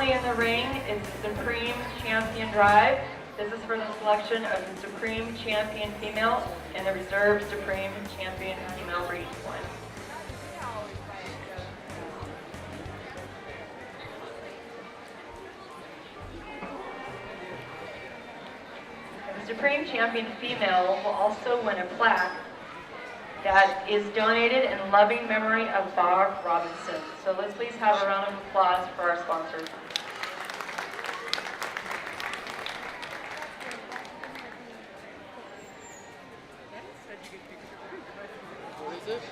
Currently in the ring is the Supreme Champion Drive. This is for the selection of the Supreme Champion Female and the Reserve Supreme Champion Female Breeding Swine. The Supreme Champion Female will also win a plaque that is donated in loving memory of Bob Robinson. So let's please have a round of applause for our sponsor. What is it?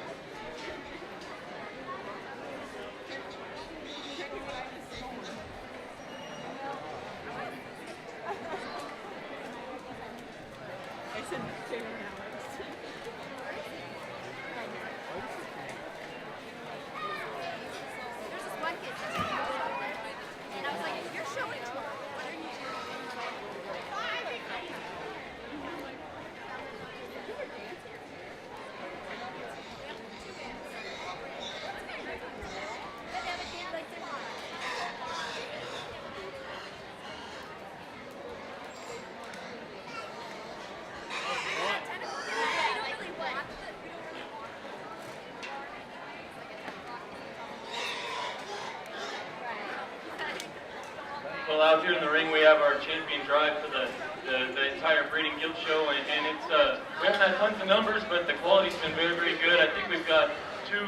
Well, out here in the ring, we have our champion drive for the entire breeding guild show, and it's we haven't had tons of numbers, but the quality's been very, very good. I think we've got two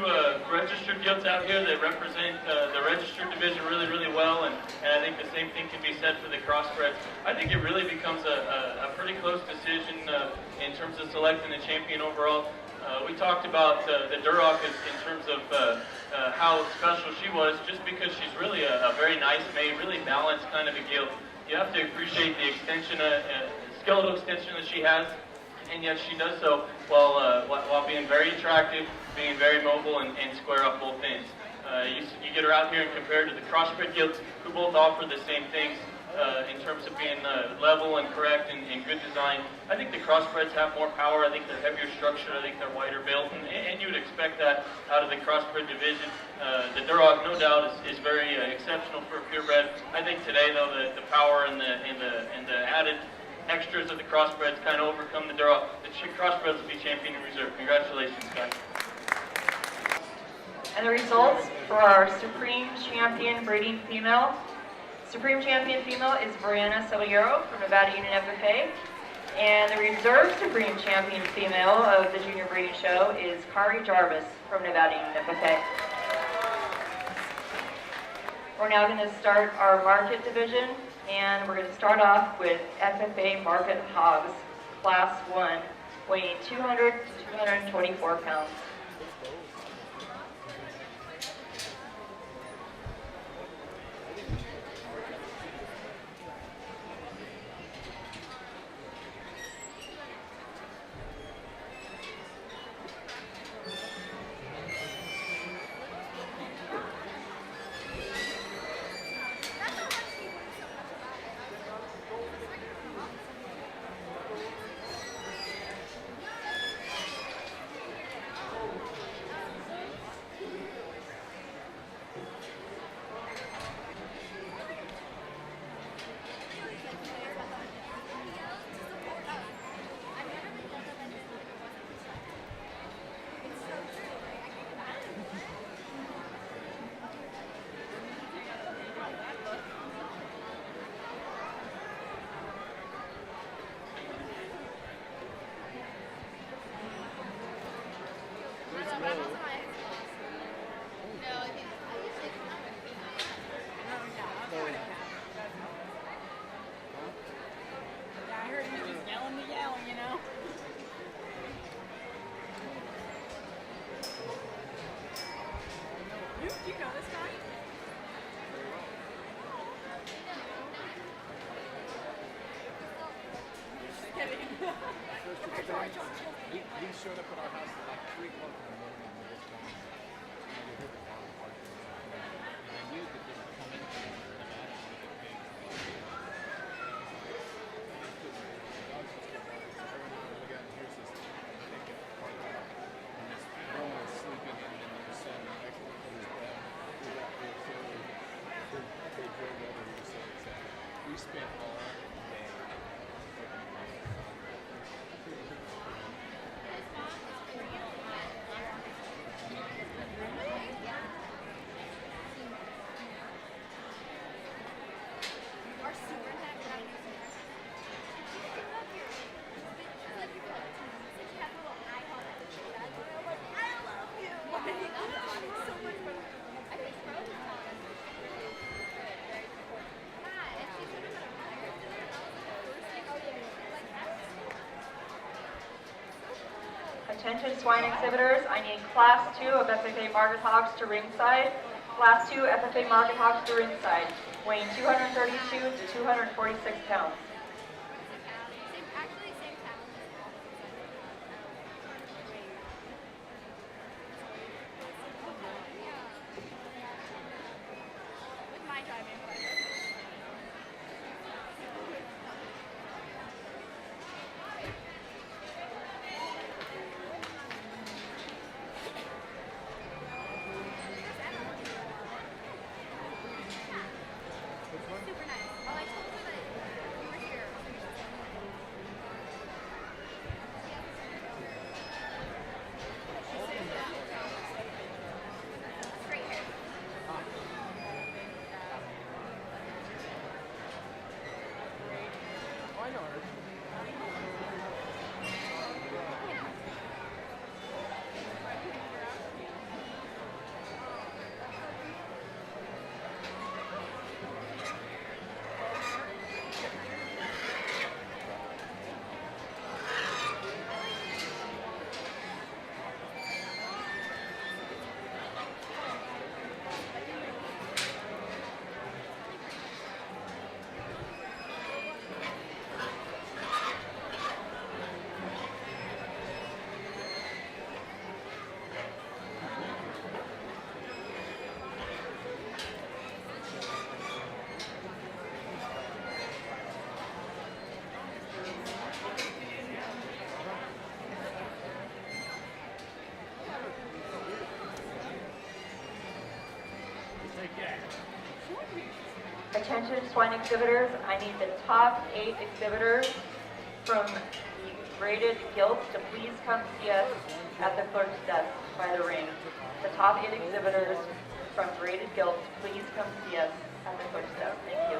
registered guilds out here that represent the registered division really, really well, and I think the same thing can be said for the crossbreds. I think it really becomes a pretty close decision in terms of selecting the champion overall. We talked about the Duroc in terms of how special she was, just because she's really a very nice maid, really balanced kind of a gilt. You have to appreciate the extension, skeletal extension that she has, and yet she does so while being very attractive, being very mobile, and square up both ends. You get her out here and compare her to the crossbred gilts, who both offer the same things in terms of being level and correct and good design. I think the crossbreds have more power. I think they're heavier structured. I think they're wider built, and you would expect that out of the crossbred division. The Duroc, no doubt, is very exceptional for a purebred. I think today, though, the power and the added extras of the crossbreds kind of overcome the Duroc. The crossbreds will be champion in reserve. Congratulations, guys. And the results for our Supreme Champion Breeding Female. Supreme Champion Female is Brianna Sevillero from Nevada Union FFA. And the Reserve Supreme Champion Female of the Junior Breeding Show is Kari Jarvis from Nevada Union FFA. We're now going to start our market division, and we're going to start off with FFA Market Hogs, Class 1, weighing 200 to 224 pounds. He showed up at our house at like 3 o'clock in the morning and we just come and we heard the dog barking. And I knew that they would come in from Nevada and look at pigs. Dogs just kept barking. So every now and then we got and here's this pig get parked out. And this woman was sleeping and then there was son next to his bed. We got there, so they drove over Attention swine exhibitors, I need Class 2 of FFA Market Hogs to ringside. Class 2 FFA Market Hogs to ringside, weighing 232 to 246 pounds. Super nice. Oh, I told her that you were here. Straight hair. I know her. Attention swine exhibitors, I need the top 8 exhibitors from the graded gilts to please come see us at the clerk's desk by the ring. The top 8 exhibitors from graded gilts, please come see us at the clerk's desk. Thank you.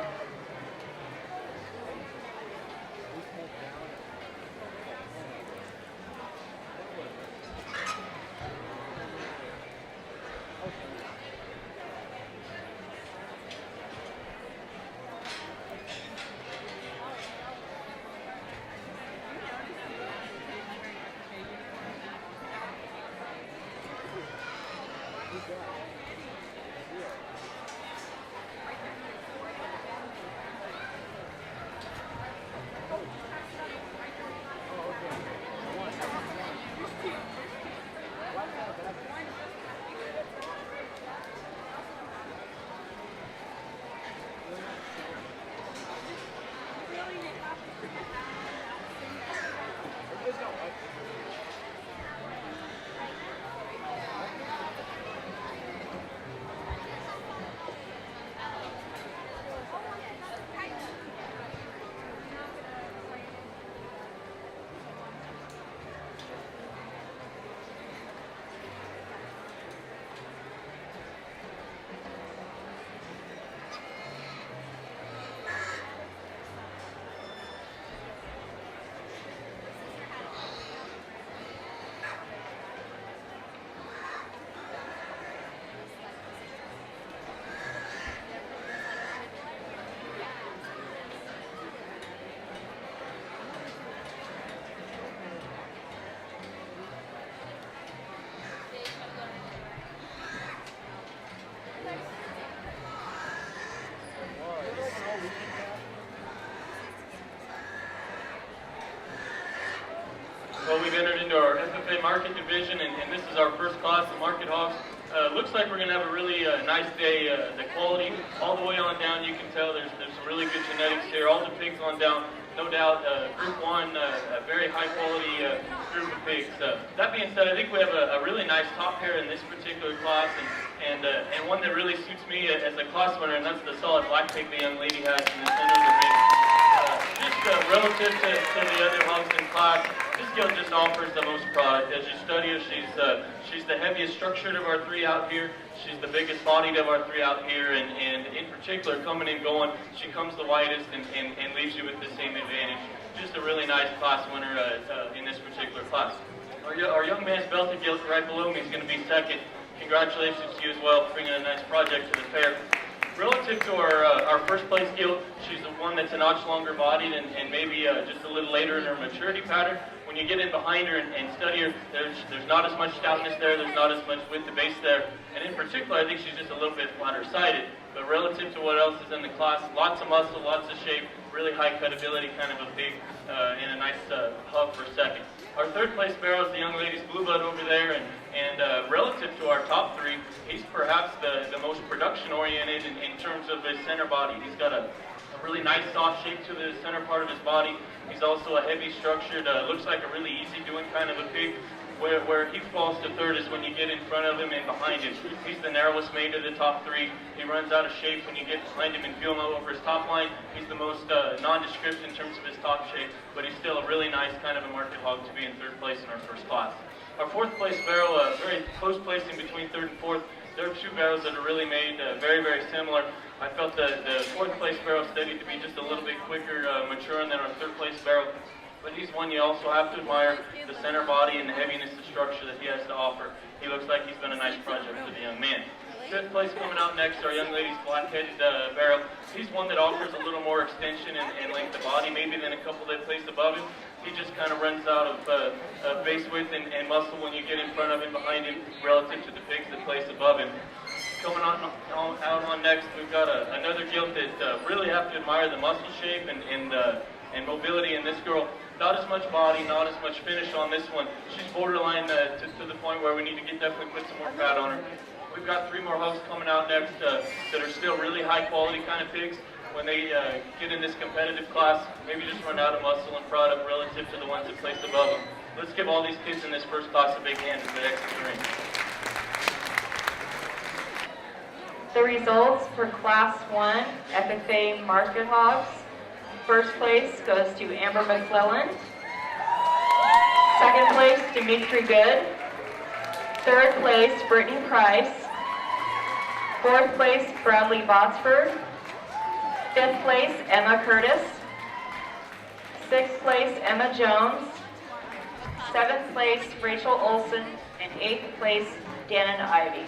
Well, we've entered into our FFA market division, and this is our first class of market hogs. Looks like we're going to have a really nice day. The quality, all the way on down, you can tell there's some really good genetics here. All the pigs on down, no doubt, Group 1, a very high quality group of pigs. That being said, I think we have a really nice top pair in this particular class, and one that really suits me as a class winner, and that's the solid black pig the young lady has in the center of the ring. relative to the other hogs in class, this gilt just offers the most product. As you study her, she's the heaviest structured of our three out here. She's the biggest bodied of our three out here, and in particular, coming and going, she comes the widest and leaves you with the same advantage. Just a really nice class winner in this particular class. Our young man's belted gilt right below me is going to be second. Congratulations to you as well for bringing a nice project to the fair. Relative to our first place gilt, she's the one that's a notch longer bodied and maybe just a little later in her maturity pattern. When you get in behind her and study her, there's not as much stoutness there, there's not as much width to base there, and in particular I think she's just a little bit flatter sided. But relative to what else is in the class, lots of muscle, lots of shape, really high cutability, kind of a big and a nice hub for second. Our third place barrel is the young lady's blue blood over there, and relative to our top three, he's perhaps the most production oriented in terms of his center body. He's got a really nice soft shape to the center part of his body. He's also a heavy structured, looks like a really easy doing kind of a pig. Where he falls to third is when you get in front of him and behind him. He's the narrowest made of the top three. He runs out of shape when you get behind him and feel him over his top line. He's the most nondescript in terms of his top shape, but he's still a really nice kind of a market hog to be in third place in our first class. Our fourth place barrel, very close placing between third and fourth. There are two barrels that are really made very, very similar. I felt the fourth place barrel studied to be just a little bit quicker maturing than our third place barrel. But he's one you also have to admire, the center body and the heaviness of structure that he has to offer. He looks like he's been a nice project for the young man. Fifth place coming out next, our young lady's black-headed barrel. He's one that offers a little more extension and length of body, maybe than a couple that place above him. He just kind of runs out of base width and muscle when you get in front of him, behind him, relative to the pigs that place above him. Coming out on next, we've got another gilt that really have to admire the muscle shape and mobility in this girl. Not as much body, not as much finish on this one. She's borderline to the point where we need to definitely put some more fat on her. We've got three more hogs coming out next that are still really high quality kind of pigs. When they get in this competitive class, maybe just run out of muscle and product relative to the ones that place above them. Let's give all these kids in this first class a big hand as they exit the ring. The results for Class 1 FFA Market Hogs. First place goes to Amber McClellan. Second place, Dimitri Good. Third place, Brittany Price. Fourth place, Bradley Botsford. Fifth place, Emma Curtis. Sixth place, Emma Jones. Seventh place, Rachel Olson. And eighth place, Dannon Ivy.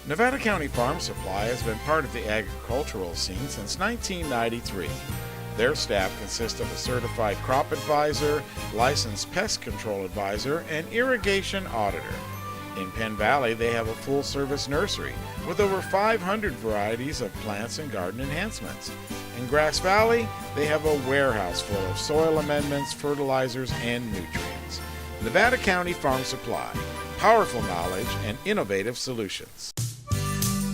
Nevada County Farm Supply has been part of the agricultural scene since 1993. Their staff consists of a certified crop advisor, licensed pest control advisor, and irrigation auditor. In Penn Valley, they have a full-service nursery with over 500 varieties of plants and garden enhancements. In Grass Valley, they have a warehouse full of soil amendments, fertilizers, and nutrients. Nevada County Farm Supply, powerful knowledge and innovative solutions.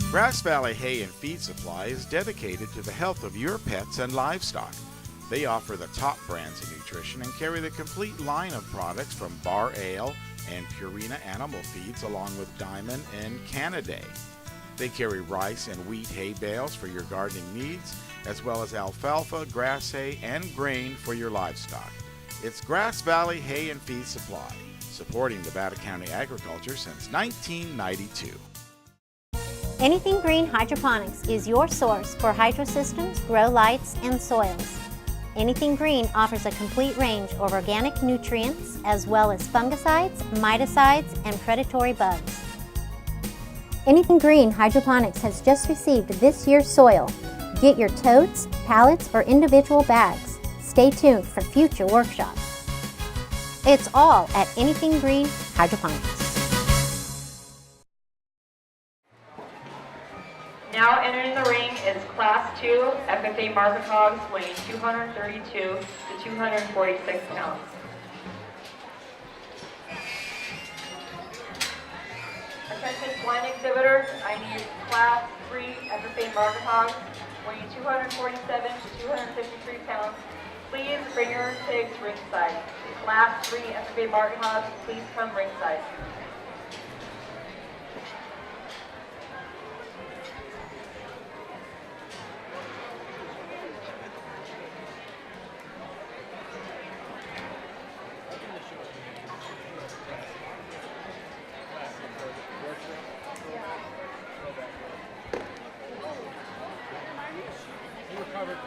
Grass Valley Hay and Feed Supply is dedicated to the health of your pets and livestock. They offer the top brands of nutrition and carry the complete line of products from Bar Ale and Purina animal feeds along with Diamond and Canaday. They carry rice and wheat hay bales for your gardening needs, as well as alfalfa, grass hay, and grain for your livestock. It's Grass Valley Hay and Feed Supply, supporting Nevada County agriculture since 1992. Anything Green Hydroponics is your source for hydro systems, grow lights, and soils. Anything Green offers a complete range of organic nutrients as well as fungicides, miticides, and predatory bugs. Anything Green Hydroponics has just received this year's soil. Get your totes, pallets, or individual bags. Stay tuned for future workshops. It's all at Anything Green Hydroponics. Now entering the ring is Class 2 FFA Market Hogs weighing 232 to 246 pounds. Attention swine exhibitors, I need Class 3 FFA Market Hogs weighing 247 to 253 pounds Please bring your pigs ringside. Last 3 FFA barking hogs, please come ringside. He recovered.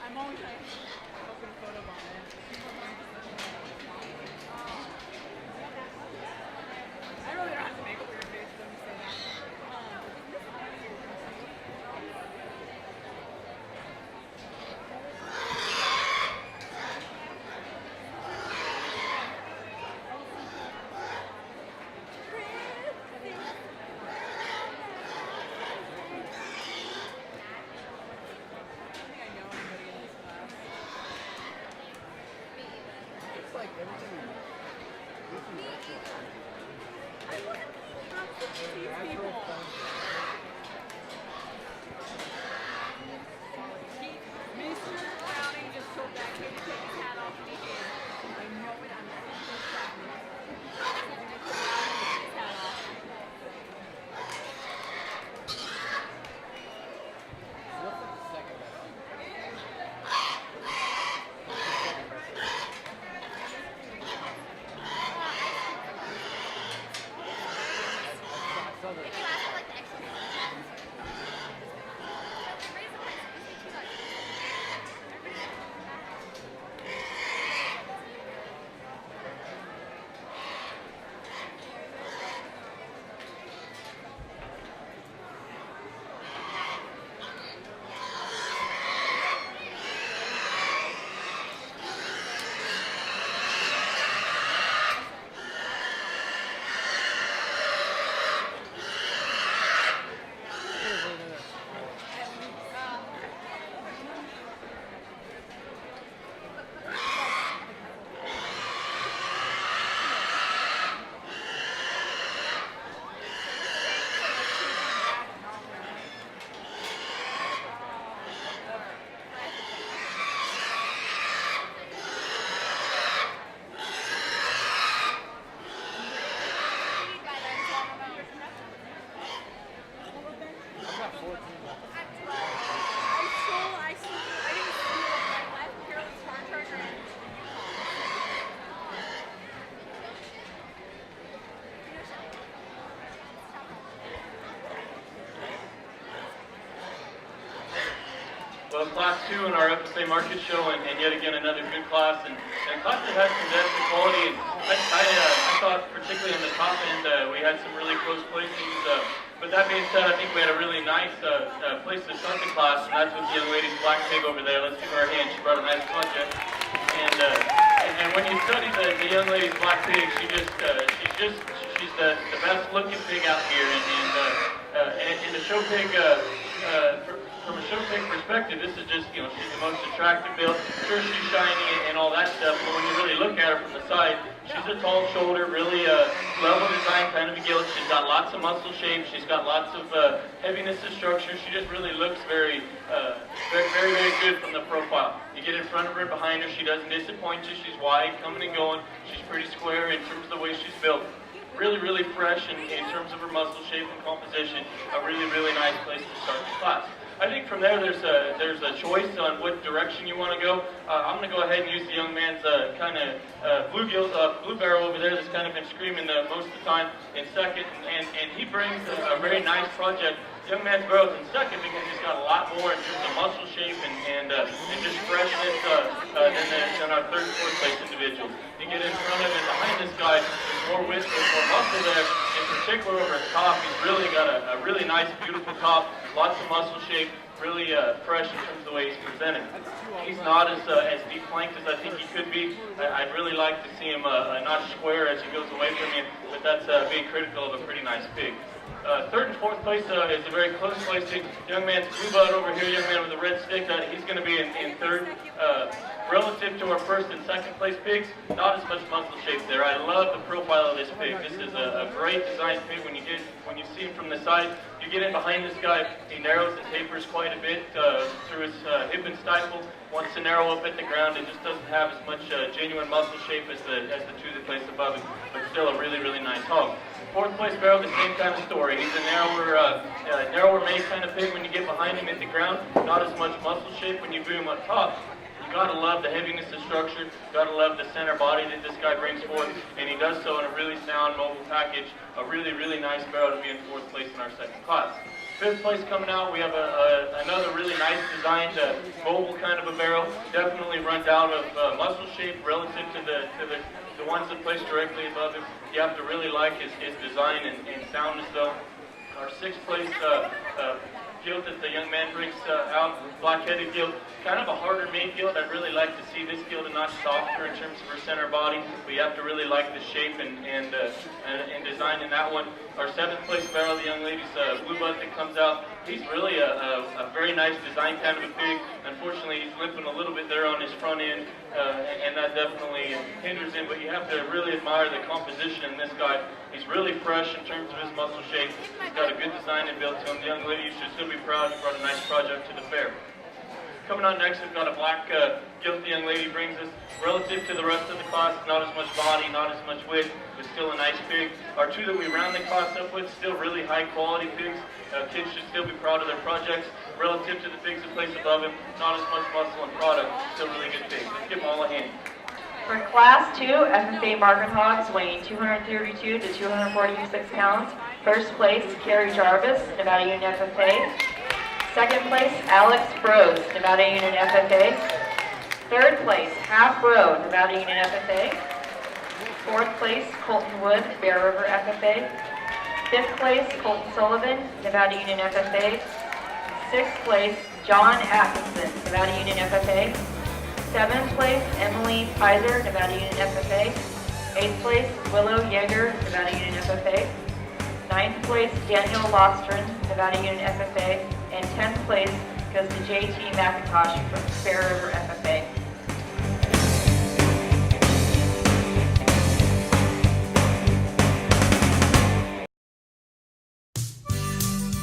I'm always like open photo bomb it. I really don't have to make a weird face when you say that. It's like every time you natural fun. Mr. Browning just told that kid to take his hat off and he did. I know it, I'm so proud of him. Mr. Browning took his hat off. What's the second best? Class 2 in our FFA Market Show, and yet again another good class, and a class that has some depth and quality. And I thought particularly on the top end we had some really close placings. But that being said, I think we had a really nice place to start the class, and that's with the young lady's black pig over there. Let's give her a hand. She brought a nice project. And when you study the young lady's black pig, she's the best looking pig out here, and the show pig. From a show pig perspective, this is just, she's the most attractive build. Sure, she's shiny and all that stuff, but when you really look at her from the side, she's a tall shoulder, really level design kind of a gilt. She's got lots of muscle shape. She's got lots of heaviness of structure. She just really looks very good from the profile. You get in front of her and behind her, she doesn't disappoint you. She's wide, coming and going. She's pretty square in terms of the way she's built. Really fresh in terms of her muscle shape and composition. A really nice place to start the class. I think from there there's a choice on what direction you want to go. I'm going to go ahead and use the young man's kind of blue barrel over there that's kind of been screaming most of the time in second, and he brings a very nice project. Young man's barrel's in second because he's got a lot more in terms of muscle shape and just freshness than our third and fourth place individuals. You get in front of and behind this guy, there's more width, there's more muscle there. In particular over his top, he's really got a really nice, beautiful top, lots of muscle shape, really fresh in terms of the way he's presented. He's not as deep flanked as I think he could be. I'd really like to see him a notch square as he goes away from you, but that's being critical of a pretty nice pig. Third and fourth place is a very close placing. Young man's blue bud over here, young man with a red stick, he's going to be in third. Relative to our first and second place pigs, not as much muscle shape there. I love the profile of this pig. This is a great designed pig. When you see him from the side, you get in behind this guy, he narrows and tapers quite a bit through his hip and stifle. Wants to narrow up at the ground. It just doesn't have as much genuine muscle shape as the two that place above him, but still a really nice hog. Fourth place barrel, the same kind of story. He's a narrower made kind of pig when you get behind him at the ground. Not as much muscle shape when you view him up top. You gotta love the heaviness of structure. Gotta love the center body that this guy brings forth, and he does so in a really sound mobile package. A really nice barrel to be in fourth place in our second class. Fifth place coming out, we have another really nice designed mobile kind of a barrel. Definitely runs out of muscle shape relative to the ones that place directly above him. You have to really like his design and soundness though. Our sixth place gilt that the young man brings out, black-headed gilt, kind of a harder made gilt. I'd really like to see this gilt a notch softer in terms of her center body, but you have to really like the shape and design in that one. Our seventh place barrel, the young lady's blue bud that comes out, he's really a very nice design kind of a pig. Unfortunately, he's limping a little bit there on his front end, and that definitely hinders him, but you have to really admire the composition in this guy. He's really fresh in terms of his muscle shape. He's got a good design and build to him. The young lady should still be proud. He brought a nice project to the fair. Coming on next, we've got a black gilt the young lady brings us. Relative to the rest of the class, not as much body, not as much width, but still a nice pig. Our two that we round the class up with, still really high quality pigs. Kids should still be proud of their projects. Relative to the pigs that place above him, not as much muscle and product, still really good pigs. Let's give them all a hand. For Class 2, FFA Market Hogs weighing 232 to 246 pounds. First place, Carrie Jarvis, Nevada Union FFA. Second place, Alex Bros, Nevada Union FFA. Third place, Half Bro, Nevada Union FFA. Fourth place, Colton Wood, Bear River FFA. Fifth place, Colton Sullivan, Nevada Union FFA. Sixth place, John Atkinson, Nevada Union FFA. Seventh place, Emily Pizer, Nevada Union FFA. Eighth place, Willow Yeager, Nevada Union FFA. Ninth place, Daniel Lostron, Nevada Union FFA. And 10th place goes to JT McIntosh from Bear River FFA.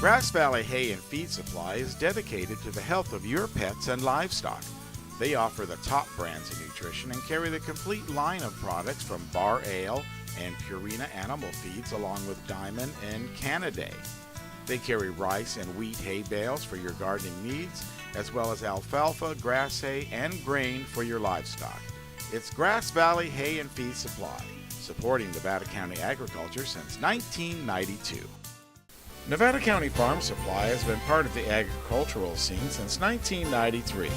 Grass Valley Hay and Feed Supply is dedicated to the health of your pets and livestock. They offer the top brands of nutrition and carry the complete line of products from Bar Ale and Purina animal feeds along with Diamond and Canaday. They carry rice and wheat hay bales for your gardening needs, as well as alfalfa, grass hay, and grain for your livestock. It's Grass Valley Hay and Feed Supply, supporting Nevada County agriculture since 1992. Nevada County Farm Supply has been part of the agricultural scene since 1993.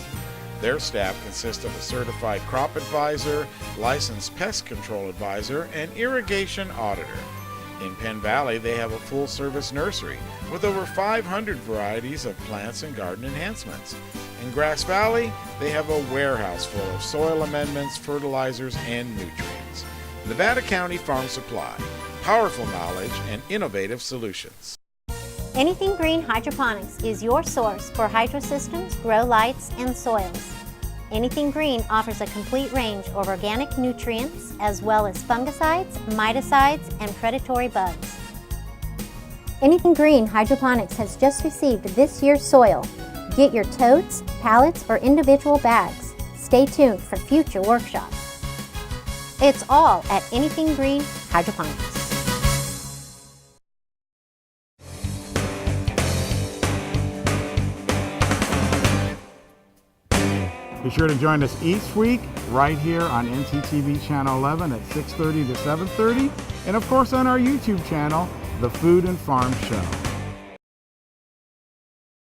Their staff consists of a certified crop advisor, licensed pest control advisor, and irrigation auditor. In Penn Valley, they have a full-service nursery with over 500 varieties of plants and garden enhancements. In Grass Valley, they have a warehouse full of soil amendments, fertilizers, and nutrients. Nevada County Farm Supply, powerful knowledge and innovative solutions. Anything Green Hydroponics is your source for hydro systems, grow lights, and soils. Anything Green offers a complete range of organic nutrients as well as fungicides, miticides, and predatory bugs. Anything Green Hydroponics has just received this year's soil. Get your totes, pallets, or individual bags. Stay tuned for future workshops. It's all at Anything Green Hydroponics. Be sure to join us each week right here on NTTV Channel 11 at 6:30 to 7:30, and of course on our YouTube channel, The Food and Farm Show.